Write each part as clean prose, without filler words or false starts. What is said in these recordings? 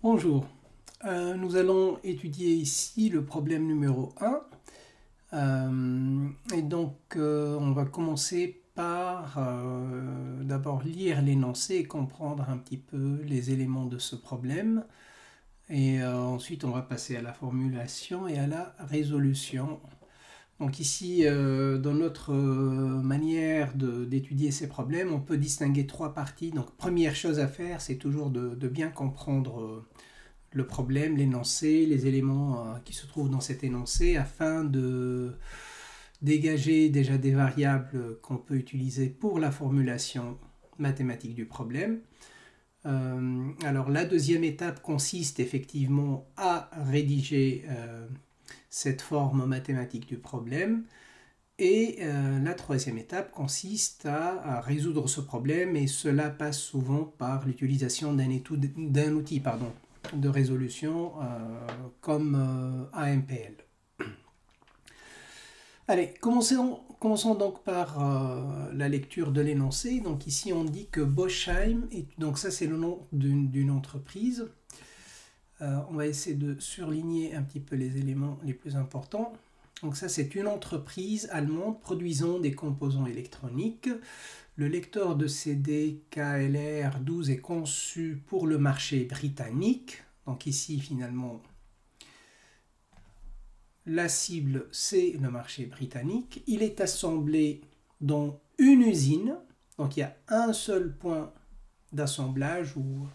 Bonjour, nous allons étudier ici le problème numéro 1. On va commencer par d'abord lire l'énoncé et comprendre un petit peu les éléments de ce problème. Et ensuite, on va passer à la formulation et à la résolution. Donc ici, dans notre manière d'étudier ces problèmes, on peut distinguer trois parties. Donc première chose à faire, c'est toujours de bien comprendre le problème, l'énoncé, les éléments qui se trouvent dans cet énoncé, afin de dégager déjà des variables qu'on peut utiliser pour la formulation mathématique du problème. Alors la deuxième étape consiste effectivement à rédiger cette forme mathématique du problème. Et la troisième étape consiste à résoudre ce problème, et cela passe souvent par l'utilisation d'un outil de résolution comme AMPL. Allez, commençons donc par la lecture de l'énoncé. Donc ici on dit que Boschheim, donc ça c'est le nom d'une entreprise. On va essayer de surligner un petit peu les éléments les plus importants. Donc ça c'est une entreprise allemande produisant des composants électroniques. Le lecteur de CD KLR12 est conçu pour le marché britannique. Donc ici finalement la cible c'est le marché britannique. Il est assemblé dans une usine. Donc il y a un seul point d'assemblage ou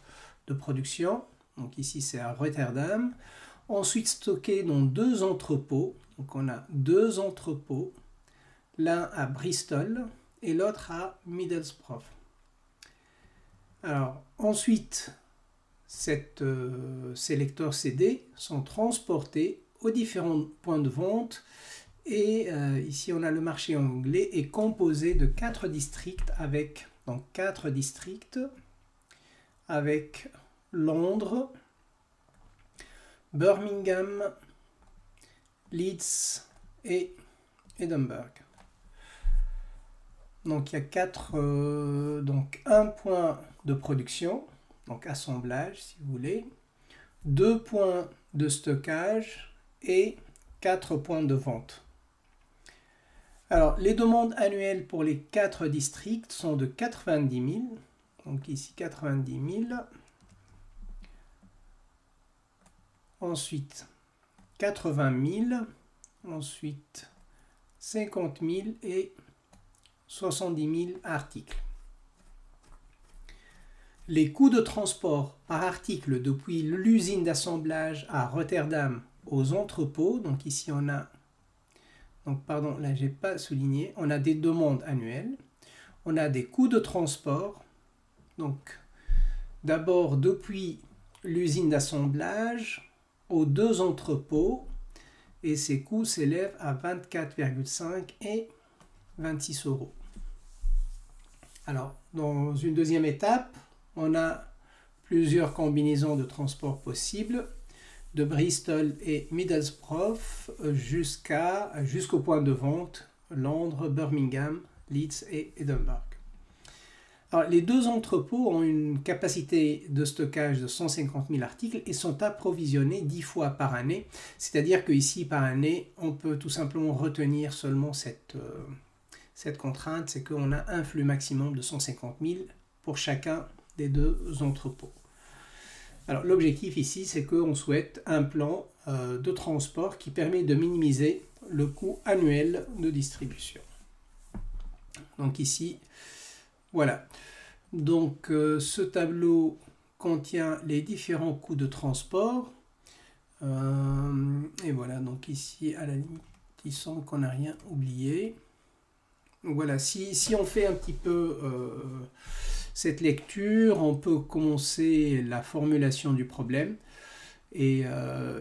de production. Donc ici c'est à Rotterdam. Ensuite stocké dans deux entrepôts. Donc on a deux entrepôts, l'un à Bristol et l'autre à Middlesbrough. Alors ensuite, ces lecteurs CD sont transportés aux différents points de vente, et ici on a le marché anglais est composé de 4 districts avec Londres, Birmingham, Leeds et Edinburgh. Donc il y a un point de production, donc assemblage si vous voulez, 2 points de stockage et 4 points de vente. Alors les demandes annuelles pour les 4 districts sont de 90 000, donc ici 90 000. Ensuite 80 000, ensuite 50 000 et 70 000 articles. Les coûts de transport par article depuis l'usine d'assemblage à Rotterdam aux entrepôts, donc ici on a, là j'ai pas souligné, on a des demandes annuelles, on a des coûts de transport, donc d'abord depuis l'usine d'assemblage aux deux entrepôts, et ces coûts s'élèvent à 24,5 et 26 euros. Alors, dans une deuxième étape, on a plusieurs combinaisons de transport possibles, de Bristol et Middlesbrough jusqu'au point de vente Londres, Birmingham, Leeds et Edinburgh. Alors, les deux entrepôts ont une capacité de stockage de 150 000 articles et sont approvisionnés 10 fois par année. C'est-à-dire qu'ici, par année, on peut tout simplement retenir seulement cette contrainte, c'est qu'on a un flux maximum de 150 000 pour chacun des deux entrepôts. Alors l'objectif ici, c'est qu'on souhaite un plan de transport qui permet de minimiser le coût annuel de distribution. Donc ici, voilà. Donc ce tableau contient les différents coûts de transport. Et voilà, donc ici, à la limite, il semble qu'on n'a rien oublié. Donc voilà, si on fait un petit peu cette lecture, on peut commencer la formulation du problème. Et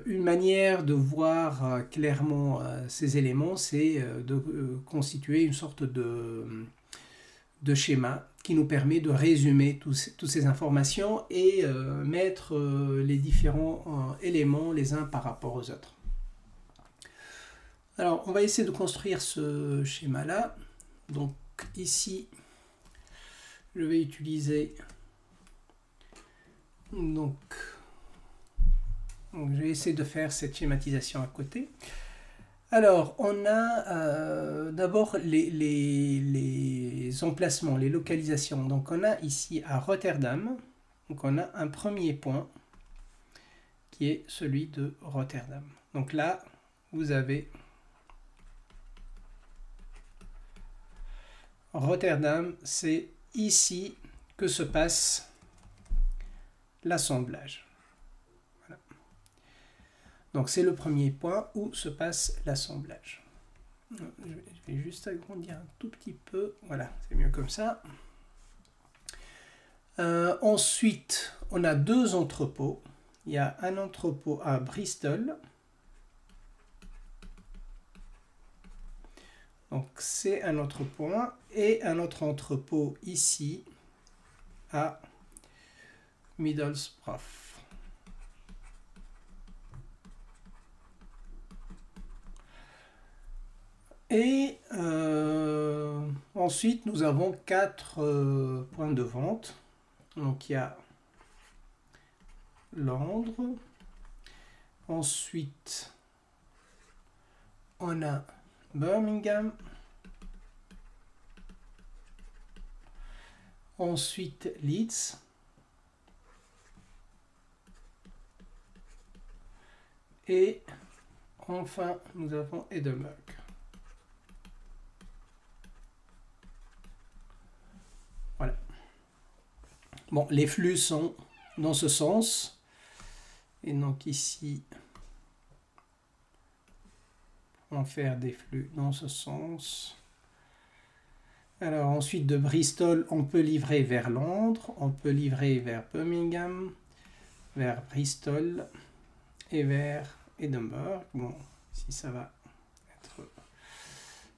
une manière de voir clairement ces éléments, c'est de constituer une sorte de schéma qui nous permet de résumer toutes ces informations et mettre les différents éléments les uns par rapport aux autres. Alors, on va essayer de construire ce schéma-là. Donc ici, je vais utiliser Donc, je vais essayer de faire cette schématisation à côté. Alors, on a d'abord les emplacements, les localisations. Donc, on a ici à Rotterdam, donc on a un premier point qui est celui de Rotterdam. Donc là, vous avez Rotterdam, c'est ici que se passe l'assemblage. Voilà. Donc c'est le premier point où se passe l'assemblage. Je vais juste agrandir un tout petit peu. Voilà, c'est mieux comme ça. Ensuite, on a deux entrepôts. Il y a un entrepôt à Bristol. Donc c'est un autre point. Et un autre entrepôt ici à Middlesbrough. Et ensuite, nous avons quatre points de vente. Donc il y a Londres. Ensuite, on a Birmingham. Ensuite, Leeds. Et enfin, nous avons Edinburgh. Voilà. Bon, les flux sont dans ce sens. Et donc ici, on va faire des flux dans ce sens. Alors ensuite, de Bristol, on peut livrer vers Londres, on peut livrer vers Birmingham, vers Bristol et vers Édimbourg. Bon, ici ça va être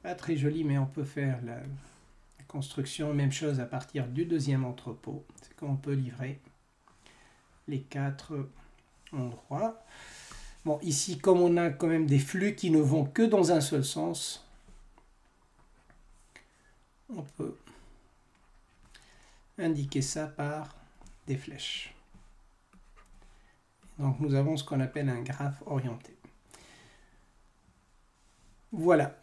pas très joli, mais on peut faire la construction, même chose à partir du deuxième entrepôt. C'est qu'on peut livrer les quatre endroits. Bon, ici, comme on a quand même des flux qui ne vont que dans un seul sens, on peut indiquer ça par des flèches. Donc nous avons ce qu'on appelle un graphe orienté. Voilà.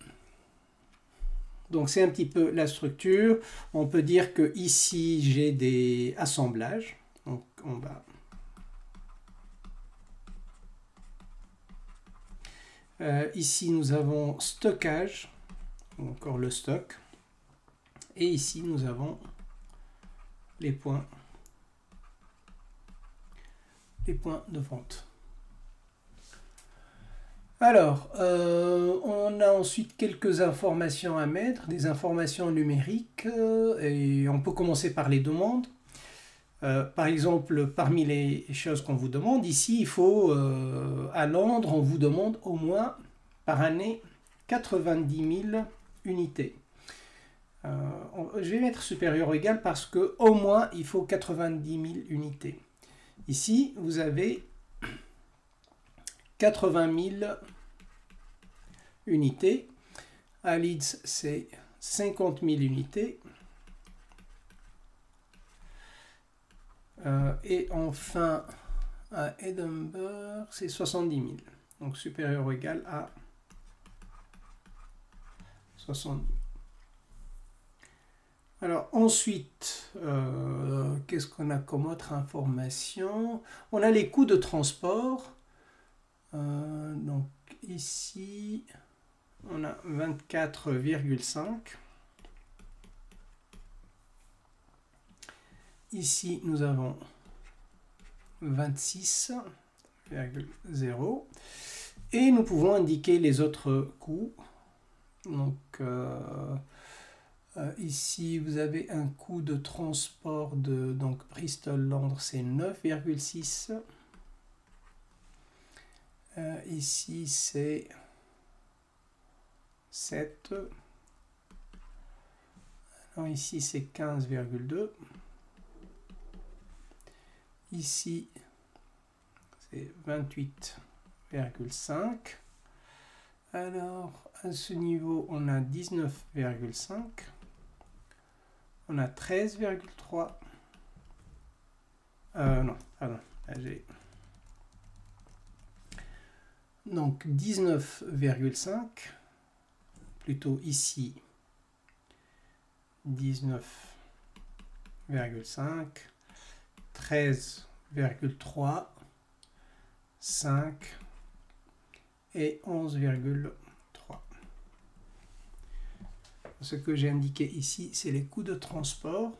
Donc c'est un petit peu la structure. On peut dire que ici j'ai des assemblages. Donc on va ici nous avons stockage, encore le stock. Et ici nous avons les points de vente. Alors, on a ensuite quelques informations à mettre, des informations numériques, et on peut commencer par les demandes. Par exemple, parmi les choses qu'on vous demande, ici, il faut, à Londres, on vous demande au moins par année 90 000 unités. Je vais mettre supérieur ou égal parce que au moins il faut 90 000 unités. Ici, vous avez 80 000 unités. À Leeds, c'est 50 000 unités. Et enfin, à Édimbourg, c'est 70 000. Donc supérieur ou égal à 70 000. Alors ensuite, qu'est-ce qu'on a comme autre information? On a les coûts de transport. Donc ici, on a 24,5. Ici, nous avons 26,0. Et nous pouvons indiquer les autres coûts. Donc ici, vous avez un coût de transport de donc Bristol-Londres, c'est 9,6. Ici, c'est 7. Alors ici, c'est 15,2. Ici, c'est 28,5. Alors, à ce niveau, on a 19,5. On a 13,3. Non, pardon. J'ai donc 19,5, plutôt ici 19,5, 13,3, 5 et 11,3. Ce que j'ai indiqué ici, c'est les coûts de transport.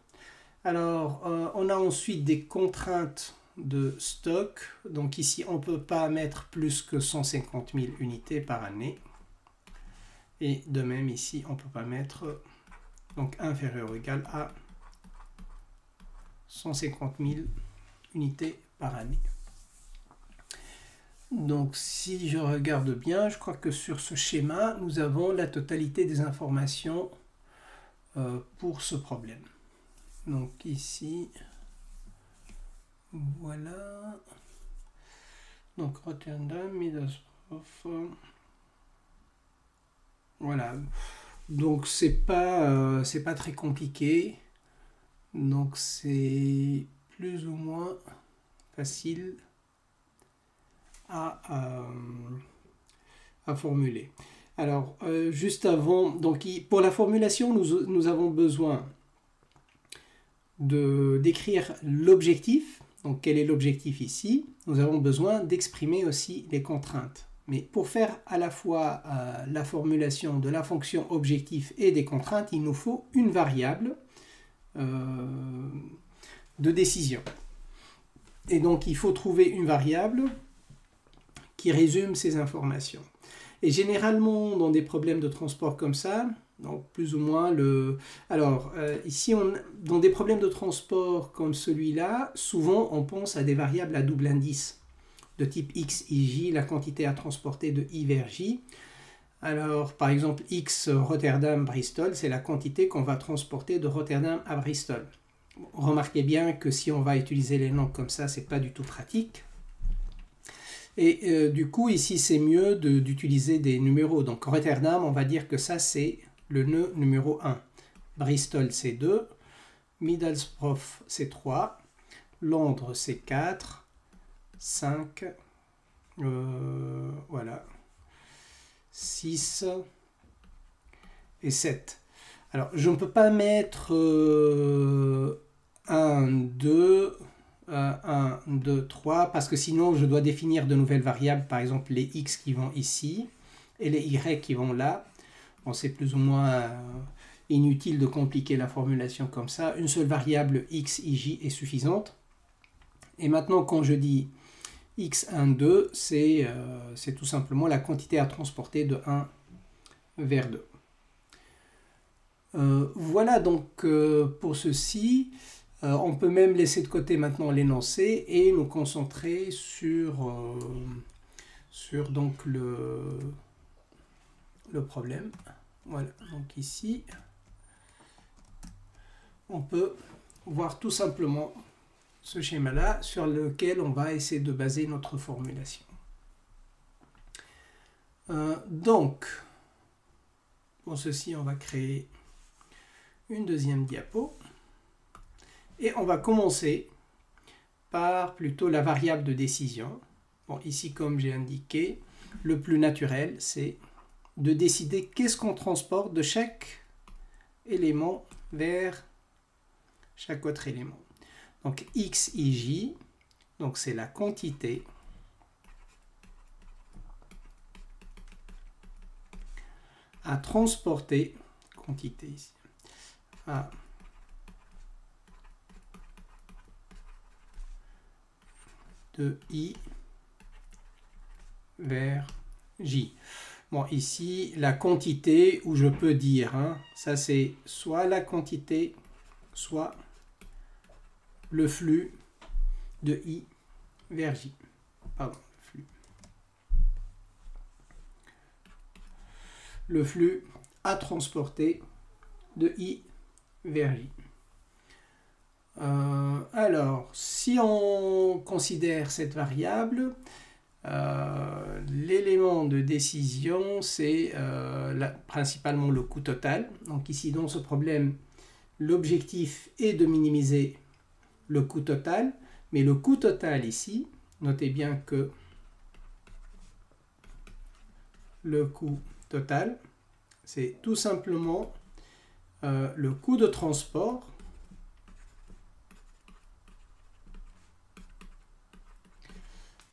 Alors, on a ensuite des contraintes de stock. Donc ici, on ne peut pas mettre plus que 150 000 unités par année. Et de même, ici, on ne peut pas mettre donc inférieur ou égal à 150 000 unités par année. Donc si je regarde bien, je crois que sur ce schéma, nous avons la totalité des informations pour ce problème. Donc ici, voilà. Donc Rotterdam, Middlesbrough, voilà. Donc c'est pas très compliqué. Donc c'est plus ou moins facile à formuler. Alors, juste avant, donc pour la formulation, nous avons besoin d'écrire l'objectif. Donc, quel est l'objectif ici? Nous avons besoin d'exprimer aussi les contraintes. Mais pour faire à la fois la formulation de la fonction objectif et des contraintes, il nous faut une variable de décision. Et donc, il faut trouver une variable qui résume ces informations. Et généralement, dans des problèmes de transport comme ça, donc plus ou moins le... Alors, ici, dans des problèmes de transport comme celui-là, souvent, on pense à des variables à double indice, de type x, i, j, la quantité à transporter de i vers j. Alors, par exemple, x Rotterdam-Bristol, c'est la quantité qu'on va transporter de Rotterdam à Bristol. Remarquez bien que si on va utiliser les nombres comme ça, c'est pas du tout pratique. Et du coup, ici, c'est mieux d'utiliser des numéros. Donc, Rotterdam, on va dire que ça, c'est le nœud numéro 1. Bristol, c'est 2. Middlesbrough, c'est 3. Londres, c'est 4. 5. Voilà. 6. Et 7. Alors, je ne peux pas mettre 1, 2... 1, 2, 3, parce que sinon je dois définir de nouvelles variables, par exemple les x qui vont ici et les y qui vont là. Bon, c'est plus ou moins inutile de compliquer la formulation comme ça. Une seule variable x, i, j est suffisante. Et maintenant, quand je dis x1, 2, c'est tout simplement la quantité à transporter de 1 vers 2. Voilà donc pour ceci. On peut même laisser de côté maintenant l'énoncé et nous concentrer sur donc le problème. Voilà, donc ici, on peut voir tout simplement ce schéma-là sur lequel on va essayer de baser notre formulation. Donc, pour ceci, on va créer une deuxième diapo. Et on va commencer par plutôt la variable de décision. Bon, ici, comme j'ai indiqué, le plus naturel, c'est de décider qu'est-ce qu'on transporte de chaque élément vers chaque autre élément. Donc, x, i, j, donc c'est la quantité à transporter, quantité ici, de i vers j. Bon, ici, la quantité, où je peux dire, ça c'est soit la quantité, soit le flux de i vers j. Pardon, le flux à transporter de i vers j. Alors, si on considère cette variable, l'élément de décision, c'est principalement le coût total. Donc ici, dans ce problème, l'objectif est de minimiser le coût total, mais le coût total ici, notez bien que le coût total, c'est tout simplement le coût de transport